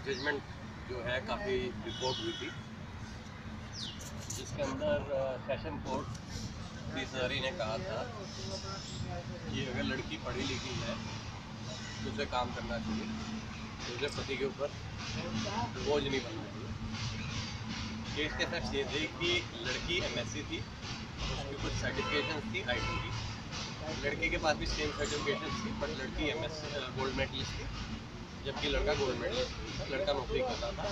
Judgement जो है काफ़ी रिपोर्ट हुई थी, जिसके अंदर सेशन कोर्ट तीसरी ने कहा था कि अगर लड़की पढ़ी लिखी है तो उसे काम करना चाहिए, तो उसे पति के ऊपर बोझ नहीं बनना चाहिए। केस के फैक्ट्स ये थे कि लड़की MSc थी, उसकी कुछ सर्टिफिकेशन थी IT की, लड़के के पास भी सेम सर्टिफिकेशन थी, बट लड़की MSc गोल्ड मेडलिस्ट थी जबकि लड़का गोल्ड मेडलिस्ट, लड़का नौकरी करता था।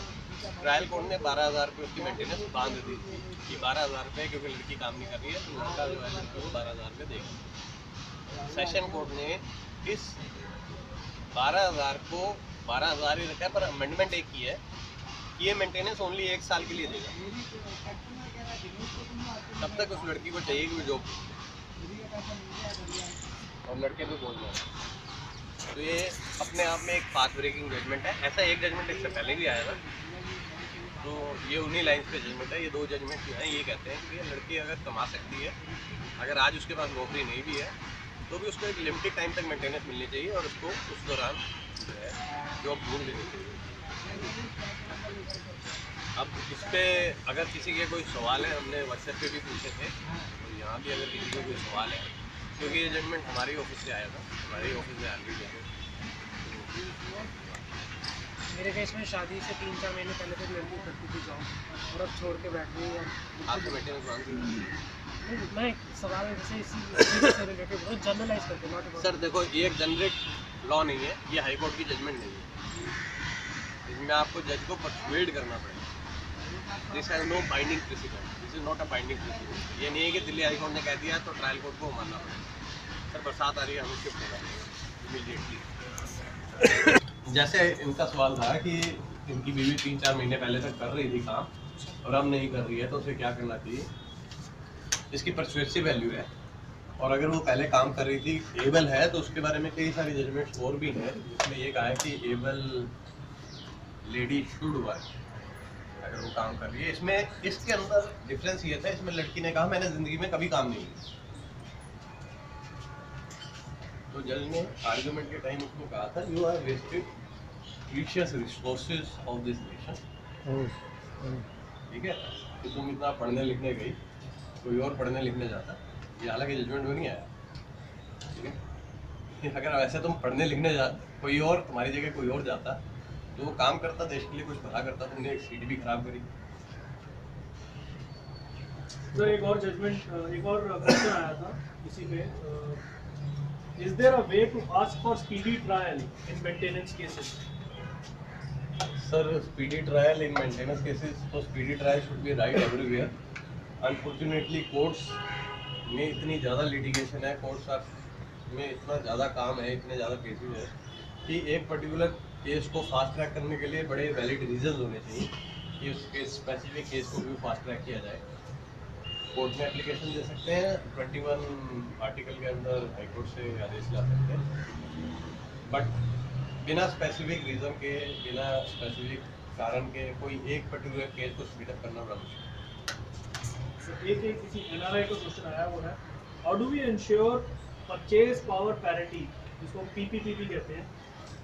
ट्रायल कोर्ट ने 12,000 रुपये उसकी मेंटेनेंस बांध दी थी कि 12,000 रुपये, क्योंकि लड़की काम नहीं कर रही है तो लड़का जो है लड़के को 12,000 रुपये देगा। सेशन कोर्ट ने इस 12,000 को 12,000 ही रखा है, पर अमेंडमेंट एक ही है कि ये मेंटेनेंस ओनली 1 साल के लिए देगा, तब तक उस लड़की को चाहिए कि जॉब और लड़के को बोलना है। तो ये अपने आप में एक फास्ट ब्रेकिंग जजमेंट है। ऐसा एक जजमेंट इससे पहले भी आया था, तो ये उन्हीं लाइन्स पे जजमेंट है। ये 2 जजमेंट जो हैं ये कहते हैं कि ये लड़की अगर कमा सकती है, अगर आज उसके पास नौकरी नहीं भी है तो भी उसको एक लिमिटेड टाइम तक मेंटेनेंस मिलनी चाहिए और उसको उस दौरान जो है जॉब ढूंढ लेनी चाहिए। अब इस पर अगर किसी के कोई सवाल है, हमने व्हाट्सएप पे भी पूछे थे, तो यहाँ भी अगर किसी को कोई सवाल है, क्योंकि ये जजमेंट हमारे ऑफिस से आया था, हमारे ऑफिस में ऑलरेडी है। मेरे केस में शादी से 3-4 महीने पहले तक लड़की करती थी जॉब और अब छोड़ के बैठ गई है। आपको मेंटेनेंस मांग मैं एक सवाल जैसे इसी से रिलेटेड बहुत जनरलाइज करके नॉट सर देखो, ये एक जनरिक लॉ नहीं है, ये हाई कोर्ट की जजमेंट नहीं है, इसमें आपको जज को परसुएड करना पड़ेगा। This has no binding precedent, this is not a binding precedent. ये नहीं है कि दिल्ली हाई कोर्ट ने कह दिया तो ट्रायल कोर्ट को मानना पड़ेगा। सर बरसात आ रही है, हमें शिफ्ट होगा इमीडिएटली। जैसे इनका सवाल था कि इनकी बीवी 3-4 महीने पहले तक कर रही थी काम और अब नहीं कर रही है तो उसे क्या करना चाहिए। इसकी परसुएसिव वैल्यू है, और अगर वो पहले काम कर रही थी, एबल है, तो उसके बारे में कई सारी जजमेंट्स और भी हैं जिसमें ये कहा है कि एबल लेडी शुड वर्क अगर वो काम कर रही है। इसमें इसके अंदर डिफरेंस ये था, इसमें लड़की ने कहा मैंने ज़िंदगी में कभी काम नहीं किया, तो जज ने आर्गुमेंट के टाइम उसको कहा था you are wasted precious resources of this nation. ठीक है, कि तुम इतना पढ़ने लिखने गई, कोई और पढ़ने लिखने जाता, ये हालांकि जजमेंट में नहीं आया, ठीक है। अगर वैसे तुम पढ़ने लिखने जा, कोई और तुम्हारी जगह कोई और जाता तो वो काम करता, देश के लिए कुछ भला करता, तुमने एक सीट भी खराब करी। सर एक और जजमेंट, एक और क्वेश्चन आया था इसी पे, is there a way to ask for speedy trial in maintenance cases? Sir speedy trial in maintenance cases, तो speedy trial should be right everywhere. Unfortunately courts में इतनी ज़्यादा लिटिगेशन है, कोर्ट्स में इतना ज़्यादा काम है, इतने ज़्यादा केसेज है कि एक पर्टिकुलर केस को फास्ट ट्रैक करने के लिए बड़े वैलिड रीजन होने चाहिए कि उस केस स्पेसिफिक केस को भी फास्ट ट्रैक किया जाए। कोर्ट में एप्लीकेशन दे सकते हैं, 21 आर्टिकल के अंदर हाईकोर्ट से आदेश ला सकते हैं, बट बिना स्पेसिफिक रीज़न के, बिना स्पेसिफिक कारण के कोई एक पर्टिकुलर केस को स्पीडअप करना बड़ा मुश्किल है। एक किसी NRI का क्वेश्चन आया, वो है how do we ensure purchase power parity, जिसको PPPP कहते हैं,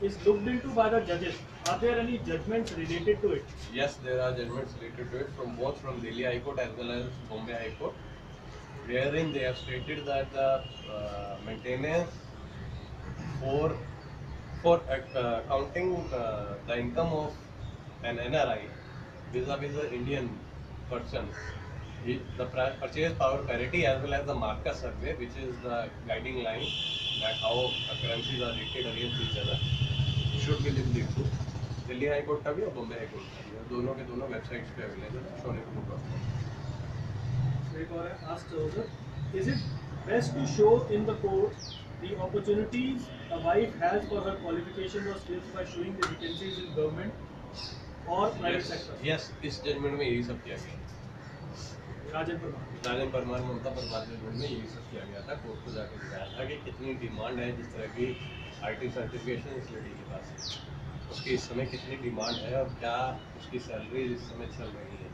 is looked into by the judges? Are there any judgments related to it? Yes, there are judgments related to it from both from Delhi High Court as well as Bombay High Court, wherein they have stated that the maintenance for counting the income of an NRI vis-a-vis the Indian person, the purchase power parity as well as the Marcus survey, which is the guiding line that how currencies are rated against each other, should be looked into. Delhi high court का भी और Bombay high court का भी, दोनों के दोनों websites पे available है, shonipur.com। एक और है, asked over, is it best to show in the court the opportunities a wife has for her qualifications or skills by showing the vacancies in government or private sector? Yes, इस judgement में यही सब किया गया। राजन परमार ममता Parmar judgement में यही सब किया गया था। कोर्ट को जाकर दिखाया था कि कितनी डिमांड है, जिस तरह की IT सर्टिफिकेशन इस लड़की के पास है, उसकी इस समय कितनी डिमांड है और क्या उसकी सैलरी इस समय चल रही है,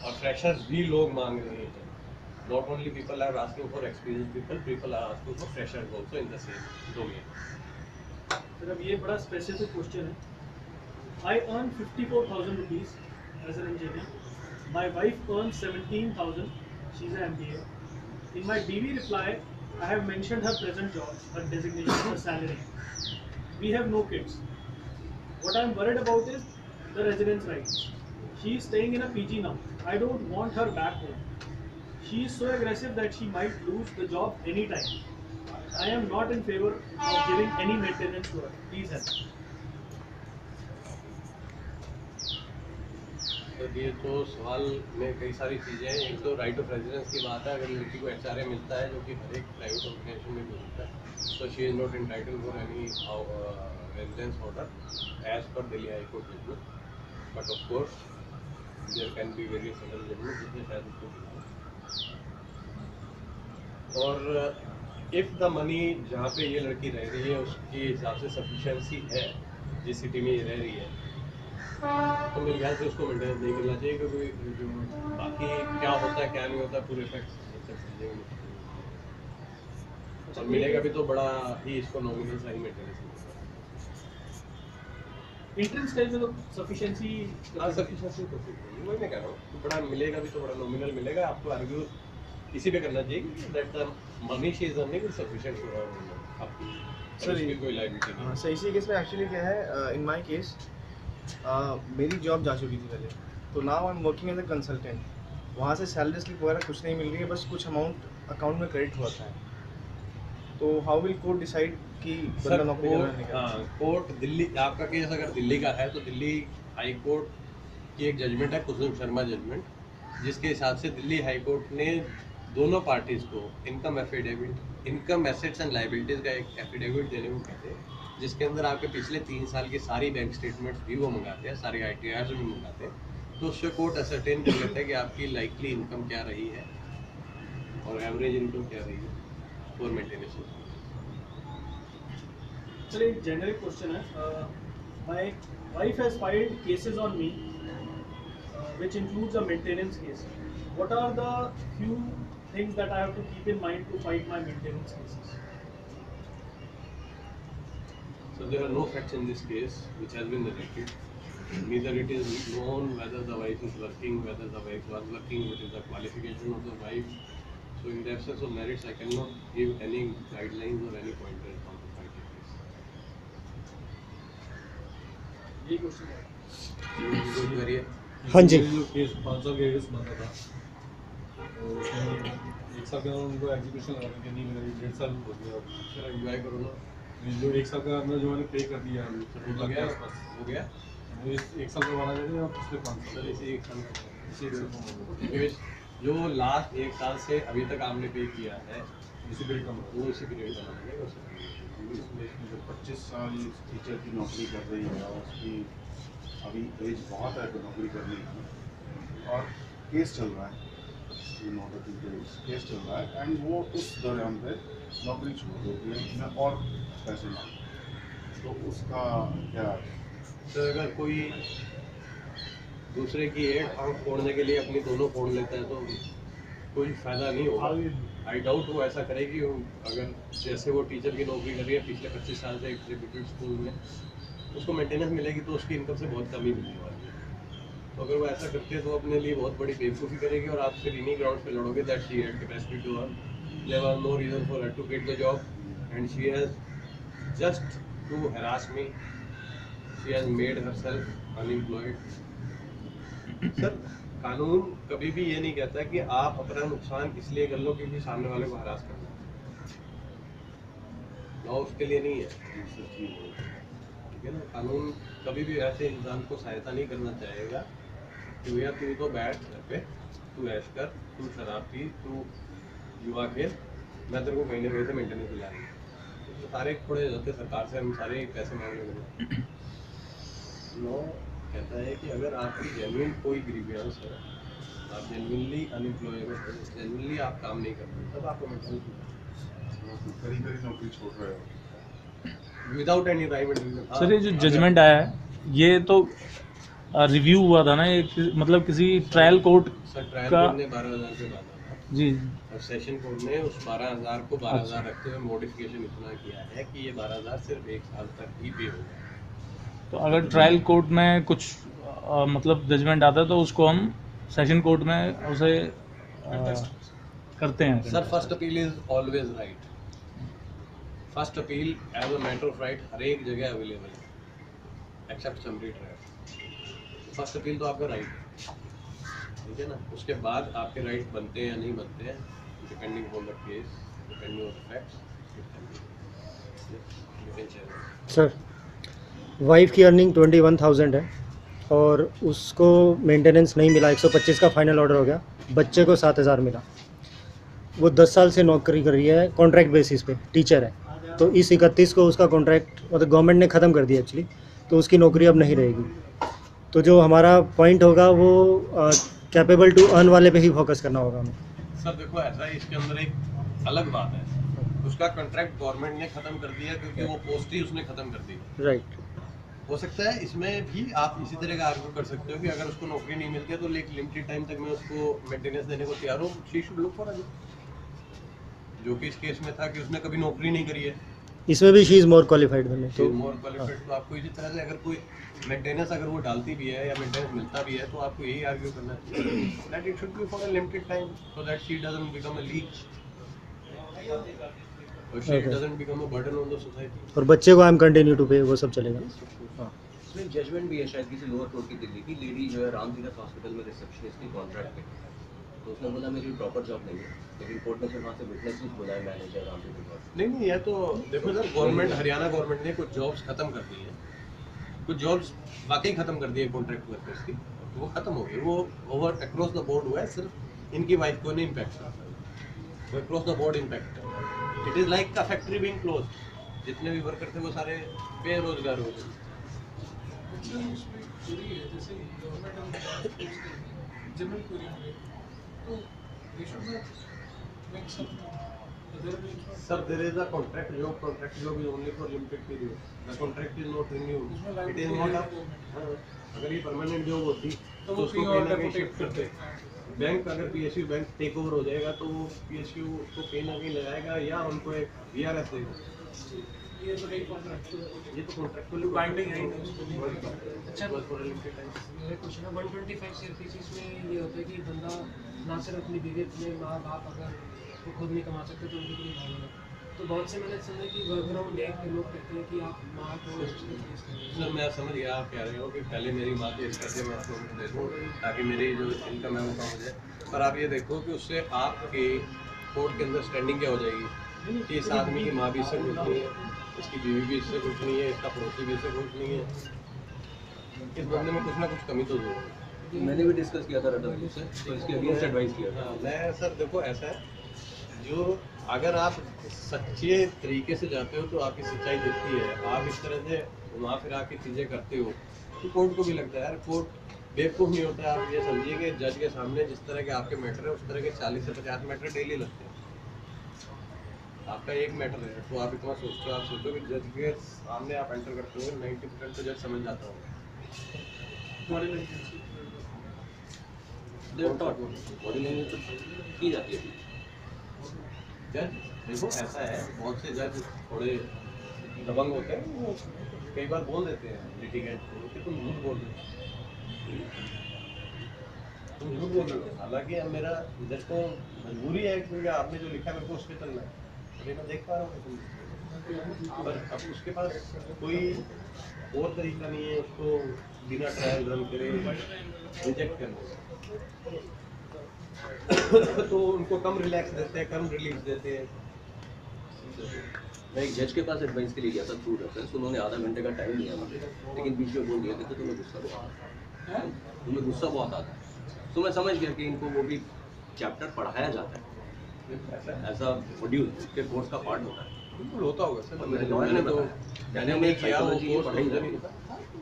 और फ्रेशर्स भी लोग मांग रहे हैं। Not only people are asking for experience people are asking for freshers also in the same domain. Sir अब ये बड़ा स्पेसिफिक क्वेश्चन है, I earn 54,000 rupees as an engineer. My wife earns 17,000. She's an MBA. In my DV reply, I have mentioned her present job, her designation, her salary. We have no kids. What I'm worried about is the residence rights. She is staying in a PG now. I don't want her back home. She is so aggressive that she might lose the job anytime. I am not in favor of giving any maintenance to her. Please help. तो ये तो सवाल में कई सारी चीज़ें हैं। एक तो राइट ऑफ रेजिडेंस की बात है। अगर लड़की को HRA मिलता है, जो कि हर एक प्राइवेट ऑर्गेनाइजेशन में मिलता है, तो she is not entitle for any residence order as per Delhi high court judgement. But of course there can be various other judgement जिसमें शायद उसको और इफ़ द मनी जहाँ पे ये लड़की रह रही है उसके हिसाब से सफिशेंसी है, जिस सिटी में ये रह रही है, तो मेरे ख्याल से उसको मेंटेनेंस नहीं मिलना चाहिए, क्योंकि जो बाकी क्या होता है क्या नहीं होता पूरे फैक्ट्स और मिलेगा भी तो बड़ा ही इसको नॉमिनल सा ही मेंटेनेंस Entrance स्टेज में तो सफिशिएंसी सफिशिएंसी तो वही मैं कह रहा हूँ, बड़ा मिलेगा भी तो बड़ा नॉमिनल मिलेगा। आपको आर्ग्यू इसी पे करना चाहिए that the money she is earning is sufficient for आपकी सर कोई लायबिलिटी नहीं। हाँ सर, इसी केस में एक्चुअली क्या है, इन माय केस मेरी जॉब जा चुकी थी पहले, तो now I am working as a consultant. वहाँ से सैलरी स्लिप वगैरह कुछ नहीं मिल रही है, बस कुछ अमाउंट अकाउंट में क्रेडिट होता है। तो हाउ विल कोर्ट डिसाइड कि बंदा नौकरी करना नहीं करना? हाँ, कोर्ट दिल्ली, आपका केस अगर दिल्ली का है तो दिल्ली हाई कोर्ट की एक जजमेंट है, कुसुम शर्मा जजमेंट, जिसके हिसाब से दिल्ली हाई कोर्ट ने दोनों पार्टीज़ को income affidavit, income assets and liabilities का एक एफिडेविट देने को कहते हैं, जिसके अंदर आपके पिछले 3 साल की सारी बैंक स्टेटमेंट्स भी वो मंगाते हैं, सारी ITRs भी मंगाते हैं। तो उससे कोर्ट असरटेन कर लेता है कि आपकी लाइकली इनकम क्या रही है और एवरेज इनकम क्या रही है फॉर मेंटेनेंस। सर एक जेनरिक क्वेश्चन है, my wife has filed cases on me which includes a maintenance case. What are the few things that I have to keep in mind to fight my maintenance cases? So there are no facts in this case which has been narrated. Neither it is known whether the wife is working, whether the wife was working, what is the qualification of the wife. So in the absence of merits, I cannot give any guidelines or any pointers on the fight case. ये question है। कोई query है? हाँ जी। जो case 5 साल का case बना था, तो उसमें 1 साल के अंदर उनको एग्जीक्यूशन लगा के नहीं मिला, 1.5 साल हो गया। सर एंजॉय करो ना। जो 1 साल का अंदर जो मैंने पे कर दिया अभी, हो 2 लाख के गया आसपास, हो गया वो 1 साल का बना देते हैं, पिछले 5 सर साल इसी एक साल का इसी एक साल का निवेश जो लास्ट 1 साल से अभी तक आपने पे किया है इसी पीरियड का वो इसी पीरियड का मानेंगे उसे। इसमें जो 25 साल टीचर की नौकरी कर रही है और उसकी अभी एज बहुत है तो नौकरी करने की, और केस चल रहा है, केस चल रहा है, एंड वो उस दौरान पे नौकरी छोड़ देती है मैं और पैसे मांग, तो उसका क्या? तो अगर कोई दूसरे की एक आंख फोड़ने के लिए अपनी दोनों फोड़ लेता है तो कोई फायदा नहीं होगा। आई डाउट वो ऐसा करेगी। अगर जैसे वो टीचर की नौकरी कर रही है पिछले 25 साल से एक रेप्यूटेड स्कूल में, उसको मेंटेनेंस मिलेगी तो उसकी इनकम से बहुत कमी मिलने वाली है। तो अगर वो ऐसा करती है तो अपने लिए बहुत बड़ी बेवकूफ़ी करेगी और आप फिर इन्हीं ग्राउंड पे लड़ोगे that she had capacity to earn, there was no reason for her to get the job and she has just to harass me, she has made herself unemployed। Sir कानून कभी भी ये नहीं कहता कि आप अपना नुकसान इसलिए कर लो क्योंकि सामने वाले को हरास करना है, लॉ उसके लिए नहीं है, ठीक है ना। कानून कभी भी ऐसे इंसान को सहायता नहीं करना चाहेगा कि भैया तू तो बैठ घर पे, तू ऐश कर, तू शराब पी, तू युवा खेल, मैं तेरे को कहीं ना कहीं से मेंटेनेंस दिला रही हूँ। तो सारे खड़े जाते सरकार से, हम सारे पैसे मांगने लगे। लॉ कहता है कि अगर आपकी जेन्युइन कोई ग्रीवियंस है, आप जेन्युइनली अनएम्प्लॉयबल है, जेन्युइनली आप काम नहीं करते, तब आपको मेंटेनेंस करी नौकरी छोड़ रहे हो without any rhyme and reason. Sir ये जो जजमेंट आया है ये तो रिव्यू हुआ था ना, ये मतलब किसी ट्रायल कोर्ट सर ट्रायल का- कोर्ट ने 12,000 पे बांधा था जी और सेशन कोर्ट ने उस 12,000 को 12,000 रखते हुए मॉडिफिकेशन इतना किया है कि ये 12,000 सिर्फ 1 साल तक ही पे होगा। तो अगर ट्रायल कोर्ट में कुछ मतलब जजमेंट आता है तो उसको हम सेशन कोर्ट में उसे करते हैं। Sir first appeal is always right. First appeal as a matter of right हर एक जगह अवेलेबल है except summary trial. First appeal तो आपका राइट है, ठीक है ना। उसके बाद आपके राइट बनते हैं या नहीं बनते हैं depending on the case, depending on the facts. Sir wife की अर्निंग 21,000 है और उसको मेंटेनेंस नहीं मिला, 125 का फाइनल ऑर्डर हो गया, बच्चे को 7,000 मिला। वो 10 साल से नौकरी कर रही है, कॉन्ट्रैक्ट बेसिस पे टीचर है। तो इस 31 को उसका कॉन्ट्रैक्ट मतलब गवर्नमेंट ने ख़त्म कर दिया एक्चुअली, तो उसकी नौकरी अब नहीं रहेगी। तो जो हमारा पॉइंट होगा वो कैपेबल टू अर्न वाले पे ही फोकस करना होगा हमें। सर देखो ऐसा है, इसके अंदर एक अलग बात है, उसका कॉन्ट्रैक्ट गवर्नमेंट ने खत्म कर दिया क्योंकि वो पोस्ट ही उसने खत्म कर दी। राइट। हो सकता है इसमें भी आप इसी तरह का आर्ग्यू कर सकते हो कि अगर उसको नौकरी नहीं मिलती है तो एक लिमिटेड टाइम तक मैं उसको मेंटेनेंस देने को तैयार हूँ। She should look for a job, जो कि इस केस में था कि उसने कभी नौकरी नहीं करी है। इसमें भी she is more qualified than me. तो मोर क्वालिफाइड तो आपको इसी तरह से अगर कोई मेंटेनेंस अगर वो डालती भी है या मेंटेनेंस मिलता भी है तो आपको यही आर्ग्यू करना चाहिए that it should be for a limited time so that she doesn't become a leech और she doesn't become a burden on the society. और बच्चे को आई एम कंटिन्यू टू पे, वो सब चलेगा। इसमें जजमेंट भी है शायद किसी लोअर कोर्ट की दिल्ली की लेडी जो है राम तीरथ हॉस्पिटल में रिसेप्शनिस्ट की कॉन्ट्रैक्ट पे, तो उसने बोला मेरी प्रॉपर जॉब नहीं है, लेकिन कोर्ट ने फिर वहाँ से विटनेस भी बुलाया मैनेजर राम तीरथ। नहीं ये तो देखो सर, गवर्नमेंट हरियाणा गवर्नमेंट ने कुछ जॉब्स खत्म कर दी हैं, कुछ जॉब्स वाकई खत्म कर दी है कॉन्ट्रैक्ट वर्कर्स की, तो वो खत्म हो गई। वो ओवर अक्रॉस द बोर्ड हुआ है, सिर्फ इनकी वाइफ को नहीं इम्पैक्ट हुआ, वो अक्रॉस द बोर्ड इम्पैक्ट है। It is like a factory being close, जितने भी वर्कर थे वो सारे बेरोजगार हो गए। Sir, there is a contract job is only for limited period. The contract is not renewed. It is not a अगर ये परमानेंट जॉब होती तो उसको कहीं ना कहीं शिफ्ट करते। बैंक अगर PSU बैंक टेक ओवर हो जाएगा तो वो PSU उसको कहीं ना कहीं लगाएगा या उनको एक VRS देगा। ये तो कॉन्ट्रैक्चुअली बाइंडिंग है। अच्छा मेरे क्वेश्चन है 125 सीआरपीसी में ये होता है कि बंदा ना सिर्फ अपनी बीवी अपने माँ बाप अगर वो खुद नहीं कमा सकते तो उनके लिए भागेगा। तो बहुत से मैंने सुना कि वर्कग्राउंड देख के लोग कहते हैं कि आप माँ को। सर मैं समझ गया आप कह रहे हो कि पहले मेरी माँ के इस करके मैं आपको दे दूँ ताकि मेरी जो इनकम है वो कम हो जाए, पर आप ये देखो कि उससे आपके कोर्ट के अंदर स्टैंडिंग क्या हो जाएगी कि इस आदमी की माँ भी इससे खुश नहीं है, इसकी बीवी भी इससे खुश नहीं है, इसका पड़ोसी भी इससे खुश नहीं है। इस बंदे में कुछ ना कुछ कमी तो जरूर है। मैंने भी डिस्कस किया था रतन से, तो इसके अगेंस्ट एडवाइस किया था। मैं सर देखो ऐसा है, जो अगर आप सच्चे तरीके से जाते हो तो आपकी सच्चाई दिखती है। आप इस तरह से घुमा फिरा के चीज़ें करते हो तो कोर्ट को भी लगता है यार कोर्ट बेवकूफ़ नहीं होता है। आप ये समझिए कि जज के सामने जिस तरह के आपके मैटर है उस तरह के 40 से 50 मैटर डेली लगते हैं। आपका एक मैटर है तो आप इतना सोचते हो, आप सोचो कि जज के सामने आप एंटर करते हो 90% तो जज समझ जाता होगा। बॉडी लैंग्वेज तो की जाती है। जज देखो ऐसा है, बहुत से जज थोड़े दबंग होते हैं, वो कई बार बोल देते हैं लिटिगेंट को कि तुम झूठ बोल रहे हो, तुम झूठ बोल रहे हो। हालांकि अब मेरा जज को मजबूरी है क्योंकि आपने जो लिखा है मेरे को उसके चलना है, अभी मैं देख पा रहा हूँ। पर अब उसके पास कोई और तरीका नहीं है उसको बिना ट्रायल रन करे रिजेक्ट करने तो उनको कम रिलैक्स देते हैं, कम रिलीफ देते हैं। मैं एक जज के पास एडवाइस के लिए गया था थ्रू रेफरेंस, उन्होंने आधा घंटे का टाइम दिया मुझे, लेकिन बीच में बोल दिया कि तुम्हें गुस्सा बहुत आता है, तुम्हें गुस्सा बहुत आता है। तो मैं समझ गया कि इनको वो भी चैप्टर पढ़ाया जाता है, ऐसा मॉड्यूल के कोर्स का पार्ट होता है। बिल्कुल होता होगा सर, मेरे लॉयर ने तो बताया। मैंने नहीं किया वो साइकोलॉजी कोर्स पढ़ाई मुझे जाती नहीं है। पता।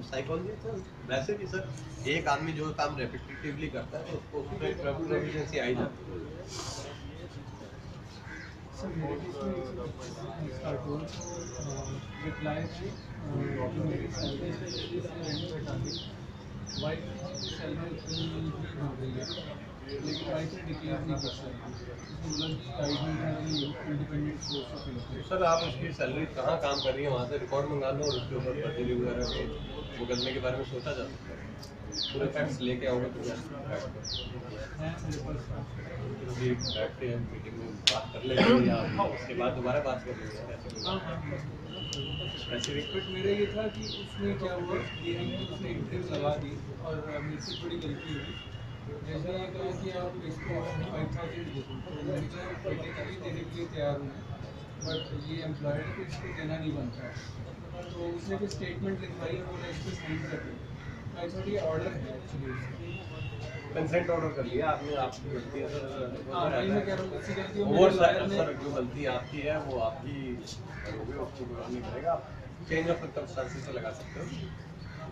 साइकोलॉजी तो वैसे भी सर एक आदमी जो काम रेपिटेटिवली करता है तो उसमें प्रोफिशिएंसी आई जाती है। लेकिन वाइफ ने डिक्लेयर नहीं कर सकती, बोला कि I don't have any independent source of income. Sir आप उसकी सैलरी कहाँ काम कर रही है वहाँ से रिकॉर्ड मंगा लो और उसके ऊपर फर्जी वगैरह के वो करने के बारे में सोचा जा सकता है। पूरे फैक्ट्स लेके आओगे तो बैठ के हम मीटिंग में बात कर लेंगे या उसके बाद दोबारा बात कर लेंगे। बट मेरा ये था कि उसमें क्या हुआ कि हमने उसने इंटरव्यू लगा दी और मेरे से बड़ी गलती हुई। जैसे ये कहा कि आप इसको 5000 दे दो, तो मैंने कहा प्रैक्टिकली देने के लिए तैयार हूँ, बट ये एम्प्लॉयर को इसको देना नहीं बनता। तो उसने फिर स्टेटमेंट लिखवाई और बोला इस पर साइन कर दो। आई थॉट ये ऑर्डर है एक्चुअली, कंसेंट ऑर्डर कर लिया आपने, आपकी गलती है सर। हाँ वही मैं कह रहा हूँ, ऐसी गलती हो और मेरे लॉयर ने। सर जो गलती आपकी है वो आपकी करोगे, उसको कोई नहीं करेगा। आप चेंज ऑफ सर्कमस्टेंसेस से लगा सकते हो।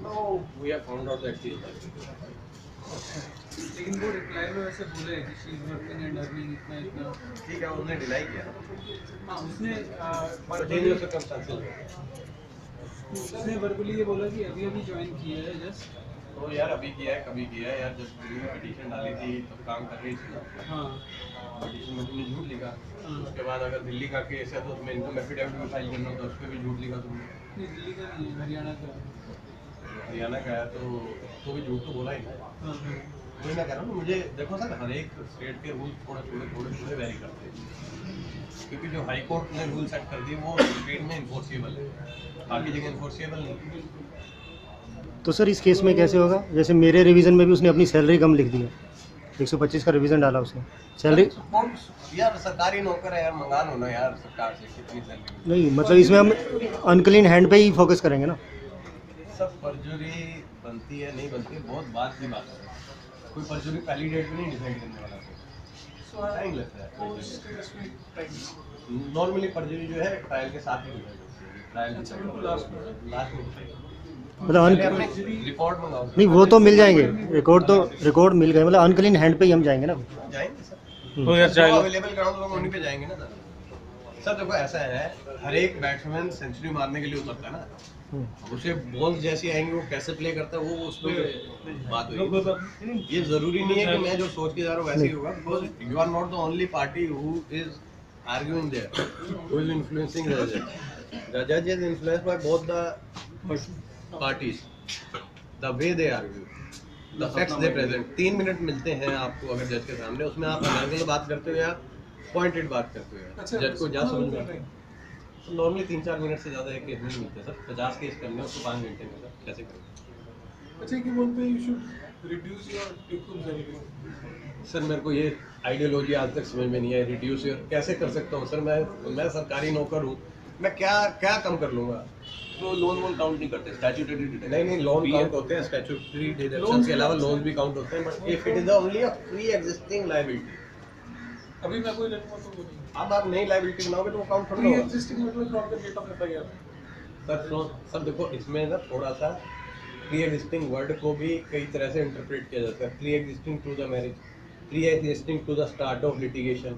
No we have found out that चीज। लेकिन वो रिप्लाई में वैसे बोले कि she is working and earning इतना इतना। ठीक है, उन्होंने डिनाई किया। हाँ उसने चेंज ऑफ सर्कमस्टेंसेस उसने वर्बली ये बोला कि अभी अभी ज्वाइन किया है जस्ट। तो यार अभी किया है, कभी किया है यार, जब दिल्ली में पिटीशन डाली थी तब काम कर रही थी ना। हाँ पिटीशन में तुमने झूठ लिखा। हाँ। उसके बाद अगर दिल्ली का केस है तो उसमें इनकम एफिडेविट भी फाइल करना होता है, उस पर भी झूठ लिखा तुमने। नहीं दिल्ली का नहीं है, हरियाणा का है। हरियाणा का है तो भी झूठ तो बोला ही ना। हाँ हाँ वही मैं कह रहा हूँ ना, मुझे देखो सर हर एक स्टेट के रूल थोड़े वेरी करते हैं, क्योंकि जो हाई कोर्ट ने रूल सेट कर दिए वो स्टेट में इन्फोर्सिबल है, बाकी जगह इन्फोर्सिबल नहीं। तो सर इस केस में कैसे होगा? जैसे मेरे रिवीजन में भी उसने अपनी सैलरी कम लिख दी है, 125 का रिवीजन डाला उसने सैलरी। यार सरकारी नौकर है यार, मंगा लो ना यार सरकार से कितनी सैलरी। नहीं मतलब इसमें हम अनक्लीन हैंड पे ही फोकस करेंगे ना। सब परजुरी बनती है नहीं बनती है बहुत बात की बात है, कोई परजुरी पहली डेट पे नहीं डिसाइड करने वाला, टाइम लगता है। नॉर्मली परजुरी जो है ट्रायल के साथ ही डिसाइड होती है, ट्रायल लास्ट में मतलब रिकॉर्ड मंगाओ। नहीं वो तो मिल जाएंगे, रिकॉर्ड मिल गए, मतलब अनक्लीन हैंड पे ही हम जाएंगे ना। जाएंगे सर, तो यार चाहे अवेलेबल ग्राउंड लोग उन्हीं पे जाएंगे ना सर। देखो ऐसा है, हर एक बैट्समैन सेंचुरी मारने के लिए उतरता है ना, उसे बॉल्स जैसी आएंगी वो कैसे प्ले करता है वो उस पर बात हुई। ये जरूरी नहीं है कि मैं जो सोच के जा रहा हूँ वैसे ही होगा, because you are not the only party who is arguing there, who is influencing the जज। द जज is influenced by both the parties, the way they argue, the facts they present. 3 minute मिलते हैं आपको अगर जज के सामने, उसमें आप एनालिटिकल बात करते हो या पॉइंटेड बात करते हो, जज को जा समझ में आता है। नॉर्मली 3-4 मिनट से ज़्यादा एक केस में नहीं मिलते सर। 50 केस करने हैं उसको 5 घंटे में सर, कैसे करें? अच्छा कि बोलते हैं you should reduce your take home salary. Sir मेरे को ये आइडियोलॉजी आज तक समझ में नहीं है, रिड्यूस योर कैसे कर सकता हूँ सर? मैं सरकारी नौकर हूँ, मैं क्या कम कर लूँगा? तो लोन वोन काउंट नहीं करते, स्टैट्यूटरी नहीं लोन काउंट होते हैं, स्टैट्यूटरी डिडक्शंस के अलावा लोन भी काउंट होते हैं, but if it is only a pre existing liability. अभी मैं कोई लड़ूंगा तो वो नहीं। अब आप नई लायबिलिटी बनाओगे तो वो काउंट थोड़ा प्री होगा एग्जिस्टिंग मतलब from the date of FIR. Sir देखो इसमें ना थोड़ा सा प्री एग्जिस्टिंग वर्ड को भी कई तरह से इंटरप्रेट किया जाता है। Pre existing to the marriage, pre existing to the start of litigation.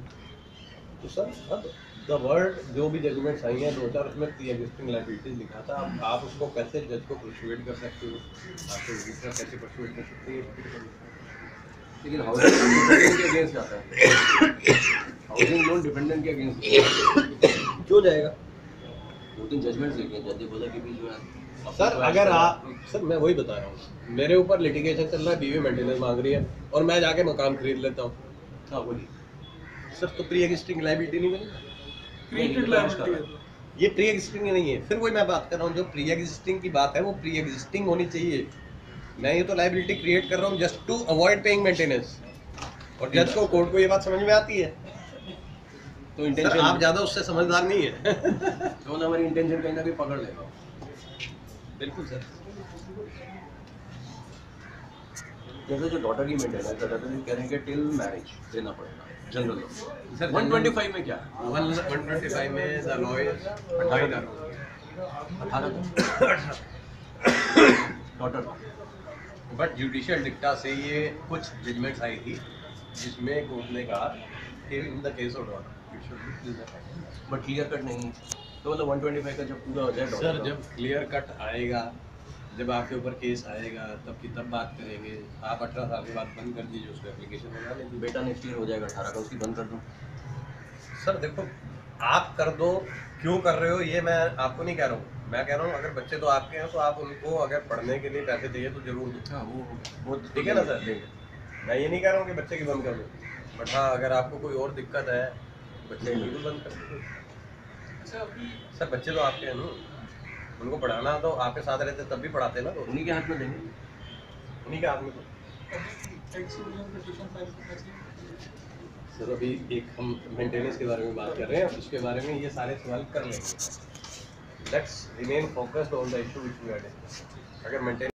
तो सर अब द वर्ड जो भी जजमेंट्स आई हैं 2-4 उसमें प्री एग्जिस्टिंग लायबिलिटीज लिखा था। अब आप उसको कैसे जज को परसुएड कर सकते हो, आपको रजिस्टर कैसे परसुएड कर सकते हैं? लेकिन हाउसिंग डिपेंडेंट के अगेंस्ट जाता है, हाउसिंग लोन डिपेंडेंट के अगेंस्ट क्यों जाएगा? 2-3 जजमेंट्स लिखे, जज ने बोला कि भी जो है सर अगर आप, सर मैं वही बता रहा हूँ, मेरे ऊपर लिटिगेशन चल रहा है, बीवी मेंटेनेंस मांग रही है और मैं जाके मकान खरीद लेता हूँ, हाँ बोलिए सर तो प्री एग्जिस्टिंग लायबिलिटी नहीं बनी? क्रिएटेड लायबिलिटी है। ये प्री एग्जिस्टिंग नहीं है। फिर वही मैं बात कर रहा हूँ, जो प्री एग्जिस्टिंग की बात है वो प्री एग्जिस्टिंग होनी चाहिए। मैं ये तो लायबिलिटी क्रिएट कर रहा हूँ just to avoid paying maintenance, और जज को कोर्ट को ये बात समझ में आती है। तो इंटेंशन आप ज़्यादा उससे समझदार नहीं है। तो हमारी इंटेंशन कहीं ना कहीं पकड़ लेगा। बिल्कुल सर। जैसे जो डॉटर की मेंटेनेंस है, डॉटर कह रहे हैं कि टिल मैरिज देना पड़ेगा जनरल लॉ। सर 125 में क्या है? 125 में the law is 18,000 daughter but judicial dicta से ये कुछ जजमेंट्स आई थी जिसमें कोर्ट ने कहा कि in the case of daughter it should B but clear cut नहीं, तो मतलब 125 का जब पूरा हो जाए सर जब क्लियर कट आएगा जब आपके ऊपर केस आएगा तब की तब बात करेंगे। आप 18 साल के बाद बंद कर दीजिए, उसको एप्लीकेशन बना लीजिए। बेटा नेक्स्ट ईयर हो जाएगा 18 का, उसकी बंद कर दूँ? सर देखो, आप कर दो, क्यों कर रहे हो ये मैं आपको नहीं कह रहा हूँ। मैं कह रहा हूँ अगर बच्चे तो आपके हैं तो आप उनको अगर पढ़ने के लिए पैसे चाहिए तो जरूर दो। हाँ वो ठीक है ना सर? मैं ये नहीं कह रहा हूँ कि बच्चे की बंद कर दो, बट हाँ अगर आपको कोई और दिक्कत है बच्चे की बिल्कुल बंद कर दो। सर बच्चे तो आपके हैं ना, उनको पढ़ाना तो आपके साथ रहते तब भी पढ़ाते ना, तो उन्हीं के हाथ में देंगे। उन्हीं के हाथ में। तो सर अभी एक हम मेंटेनेंस के बारे में बात कर रहे हैं, उसके बारे में ये सारे सवाल कर लेंगे। Let's remain focused on the issue which we are discussing. अगर मेंटेनेंस